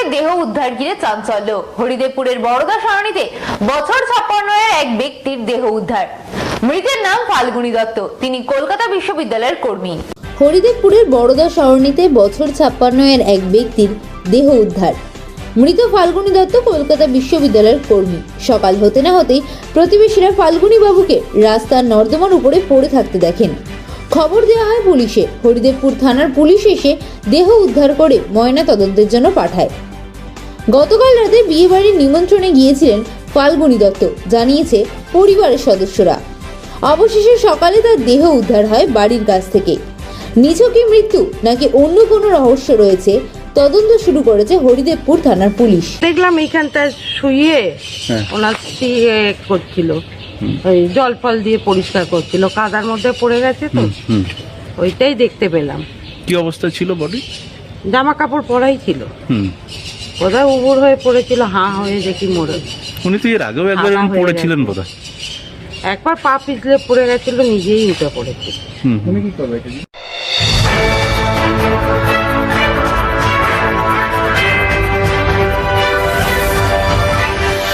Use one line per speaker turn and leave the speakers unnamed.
হরিদেবপুরে দেহ উদ্ধার ঘিরে চাঞ্চল্য। হরিদেবপুরের বড়দা সরণিতে বছর 56 এক ব্যক্তির দেহ উদ্ধার। মৃতের নাম ফাল্গুনী দত্ত, তিনি কলকাতা বিশ্ববিদ্যালয়ের কর্মী।
হরিদেবপুরের বড়দা সরণিতে বছর 56 এক ব্যক্তির দেহ উদ্ধার। মৃত ফাল্গুনী দত্ত কলকাতা বিশ্ববিদ্যালয়ের কর্মী। সকাল হতে না হতেই প্রতিবেশীরা ফাল্গুনী বাবুকে রাস্তার নর্দমার উপরে পড়ে থাকতে দেখেন। খবর দেওয়া হয় পুলিশে। হরিদেবপুর থানার পুলিশ এসে দেহ উদ্ধার করে ময়না তদন্তের জন্য পাঠায়। গতকাল রাতে বিয়ে বাড়ির নিমন্ত্রণে গিয়েছিলেন ফাল্গুনী দত্ত, জানিয়েছে পরিবারের সদস্যরা। অবশেষে সকালে তার দেহ উদ্ধার হয় বাড়ির কাছ থেকে। নিছকই মৃত্যু নাকি অন্য কোনো রহস্য রয়েছে, তদন্ত শুরু করেছে হরিদেবপুর থানার পুলিশ।
দেখলাম এইখানটা শুয়ে ওনার স্ত্রী করছিল, ওই জল ফল দিয়ে পরিষ্কার করছিল, কাদার মধ্যে পড়ে গেছে তো ওইটাই দেখতে পেলাম।
কি অবস্থা ছিল বডি?
জামা কাপড় পরাই ছিল, বোধহয় উবুর হয়ে পড়েছিল, হাঁ হয়ে দেখি মরে।
উনি তো এর আগেও একবার
আধা হয়ে
পড়েছিলেন
গেছে।
বোধহয়।
একবার পা পিছলে পড়ে গেছিল, নিজেই উঠে পড়েছিল।
উনি কি করবে?